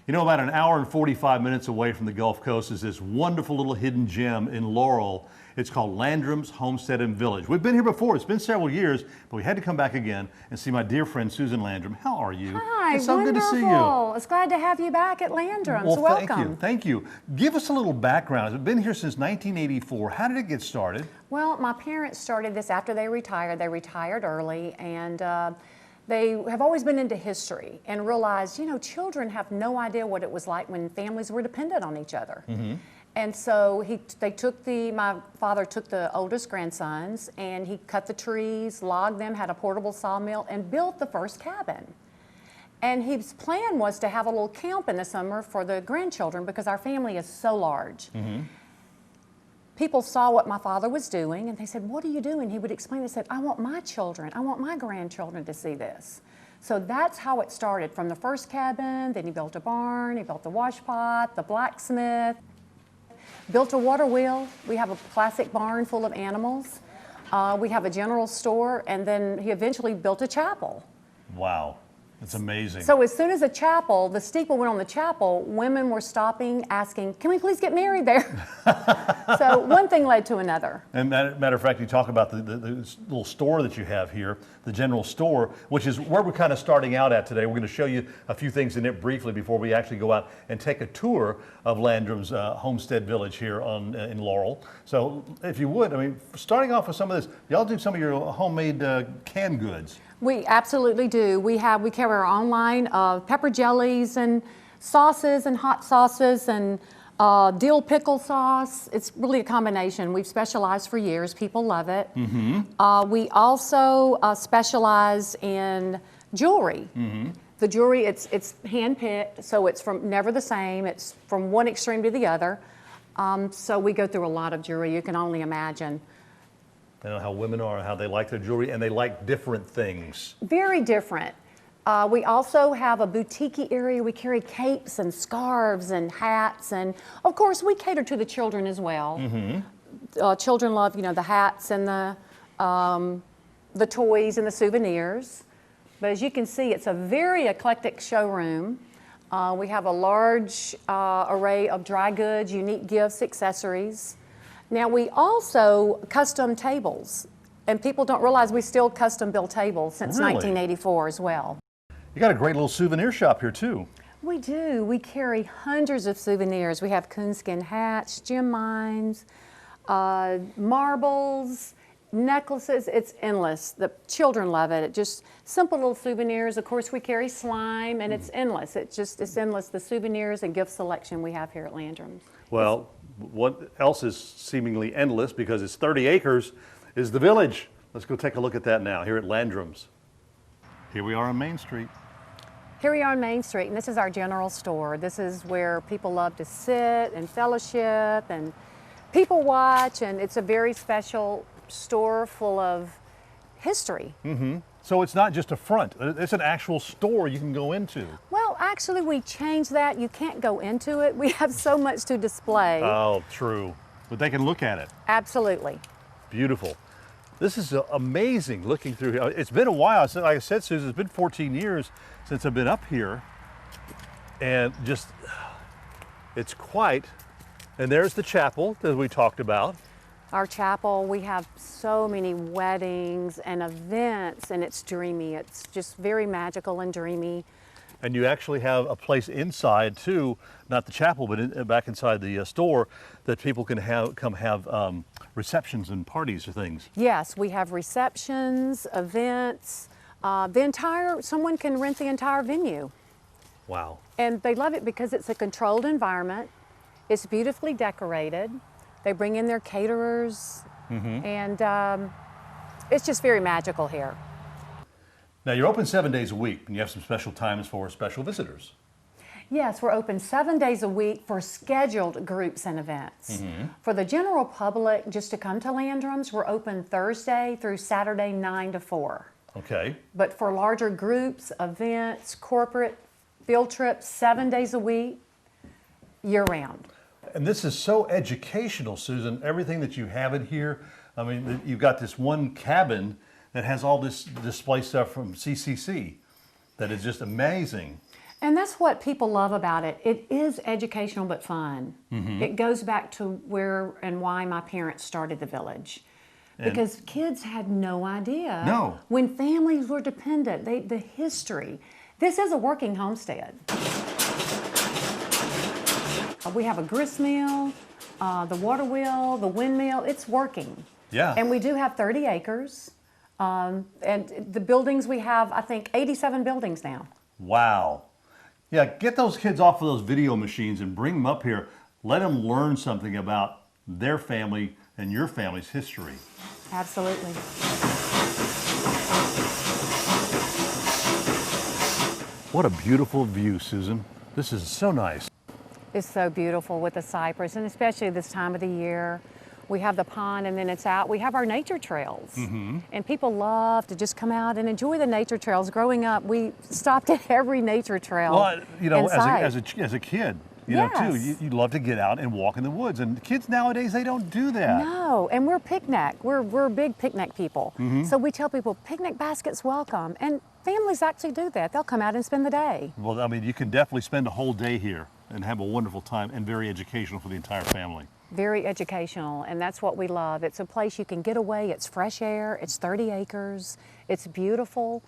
You know, about an hour and 45 minutes away from the Gulf Coast is this wonderful little hidden gem in Laurel. It's called Landrum's Homestead and Village. We've been here before. It's been several years, but we had to come back again and see my dear friend Susan Landrum. How are you? Hi, it's so wonderful. good to see you. It's glad to have you back at Landrum. Well, So welcome. Thank you. Thank you. Give us a little background. It's been here since 1984. How did it get started? Well, my parents started this after they retired. They retired early, and they have always been into history and realized, you know, children have no idea what it was like when families were dependent on each other. Mm-hmm. And so my father took the oldest grandsons and he cut the trees, logged them, had a portable sawmill, and built the first cabin. And his plan was to have a little camp in the summer for the grandchildren because our family is so large. Mm-hmm. People saw what my father was doing and they said, "What are you doing?" He would explain. They said, "I want my children, I want my grandchildren to see this." So that's how it started, from the first cabin. Then he built a barn, he built the wash pot, the blacksmith, built a water wheel. We have a classic barn full of animals. We have a general store, and then he eventually built a chapel. Wow. It's amazing. So as soon as the steeple went on the chapel, women were stopping, asking, "Can we please get married there?" So one thing led to another. And matter of fact, you talk about the little store that you have here, the general store, which is where we're kind of starting out at today. We're going to show you a few things in it briefly before we actually go out and take a tour of Landrum's Homestead Village here in Laurel. So if you would, I mean, starting off with some of this, y'all do some of your homemade canned goods. We absolutely do. We carry our own line of pepper jellies and sauces and hot sauces and dill pickle sauce. It's really a combination. We've specialized for years. People love it. Mm-hmm. We also specialize in jewelry. Mm-hmm. The jewelry, it's hand-picked, so it's never the same. It's from one extreme to the other. So we go through a lot of jewelry. You can only imagine. I know how women are, how they like their jewelry, and they like different things. Very different. We also have a boutique area. We carry capes and scarves and hats, and of course we cater to the children as well. Mm-hmm. Children love, you know, the hats and the toys and the souvenirs. But as you can see, it's a very eclectic showroom. We have a large array of dry goods, unique gifts, accessories. Now we also custom tables, and people don't realize we still custom build tables since 1984 as well. You got a great little souvenir shop here too. We do. We carry hundreds of souvenirs. We have coonskin hats, gem mines, marbles, necklaces. It's endless. The children love it. It just simple little souvenirs. Of course, we carry slime, and it's endless. It's endless. The souvenirs and gift selection we have here at Landrum. Well, what else is seemingly endless, because it's 30 acres, is the village. Let's go take a look at that now here at Landrum's. Here we are on Main Street. Here we are on Main Street, and this is our general store. This is where people love to sit and fellowship and people watch, and it's a very special store full of history. Mm-hmm. So it's not just a front, it's an actual store you can go into. Well, actually we changed that. You can't go into it. We have so much to display. Oh, true. But they can look at it. Absolutely. Beautiful. This is amazing looking through here. It's been a while. Like I said, Susan, it's been 14 years since I've been up here. And just, it's quite, and there's the chapel that we talked about. Our chapel, we have so many weddings and events, and it's dreamy. It's just very magical and dreamy. And you actually have a place inside too, not the chapel, but back inside the store, that people can come have receptions and parties or things. Yes, we have receptions, events. Someone can rent the entire venue. Wow. And they love it because it's a controlled environment. It's beautifully decorated. They bring in their caterers, mm-hmm. and it's just very magical here. Now you're open 7 days a week, and you have some special times for special visitors. Yes, we're open 7 days a week for scheduled groups and events. Mm-hmm. For the general public, just to come to Landrum's, we're open Thursday through Saturday 9 to 4. Okay. But for larger groups, events, corporate, field trips, 7 days a week, year-round. And this is so educational, Susan, everything that you have in here. I mean, you've got this one cabin that has all this display stuff from CCC that is just amazing. And that's what people love about it. It is educational but fun. It goes back to where and why my parents started the village. Because kids had no idea. No. When families were dependent, the history. This is a working homestead. We have a grist mill, the water wheel, the windmill, it's working. Yeah. And we do have 30 acres. And the buildings we have, I think, 87 buildings now. Wow. Yeah, get those kids off of those video machines and bring them up here. Let them learn something about their family and your family's history. Absolutely. What a beautiful view, Susan. This is so nice. It's so beautiful with the cypress, and especially this time of the year. We have the pond and then it's out. We have our nature trails. And people love to just come out and enjoy the nature trails. Growing up, we stopped at every nature trail. Well, you know, as a kid, you know, too, Yes. you love to get out and walk in the woods. And kids nowadays, they don't do that. No, and we're picnic. We're big picnic people. So we tell people picnic baskets welcome. And families actually do that. They'll come out and spend the day. Well, I mean, you can definitely spend a whole day here and have a wonderful time and very educational for the entire family. Very educational, and that's what we love. It's a place you can get away. It's fresh air. It's 30 acres. It's beautiful.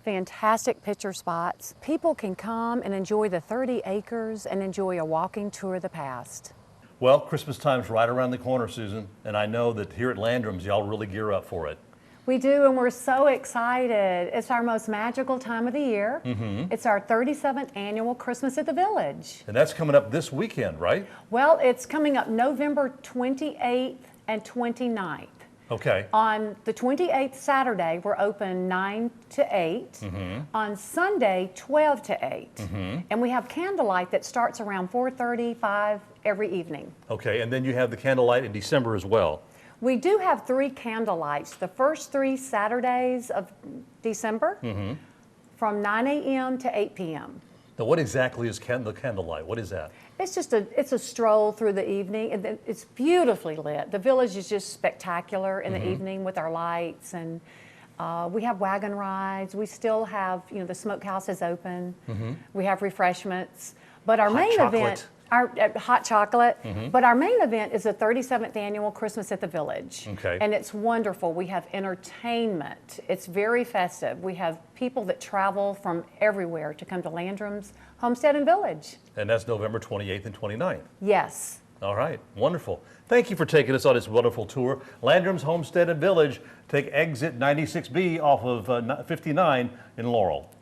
Fantastic picture spots. People can come and enjoy the 30 acres and enjoy a walking tour of the past. Well, Christmas time's right around the corner, Susan, and I know that here at Landrum's, y'all really gear up for it. We do, and we're so excited. It's our most magical time of the year. It's our 37th annual Christmas at the Village. And that's coming up this weekend, right? Well, it's coming up November 28th and 29th. Okay. On the 28th Saturday, we're open 9 to 8. On Sunday, 12 to 8. And we have candlelight that starts around 4:30, 5 every evening. Okay, and then you have the candlelight in December as well. We do have 3 candlelights. The first 3 Saturdays of December from 9 a.m. to 8 p.m. Now, what exactly is the candlelight? What is that? It's just a stroll through the evening, and it's beautifully lit. The village is just spectacular in the evening with our lights, and we have wagon rides. We still have, you know, the smokehouse is open. We have refreshments, but our main event, our hot chocolate. But our main event is the 37th annual Christmas at the Village. Okay. And it's wonderful. We have entertainment. It's very festive. We have people that travel from everywhere to come to Landrum's Homestead and Village. And that's November 28th and 29th. Yes. All right, wonderful. Thank you for taking us on this wonderful tour. Landrum's Homestead and Village. Take exit 96B off of 59 in Laurel.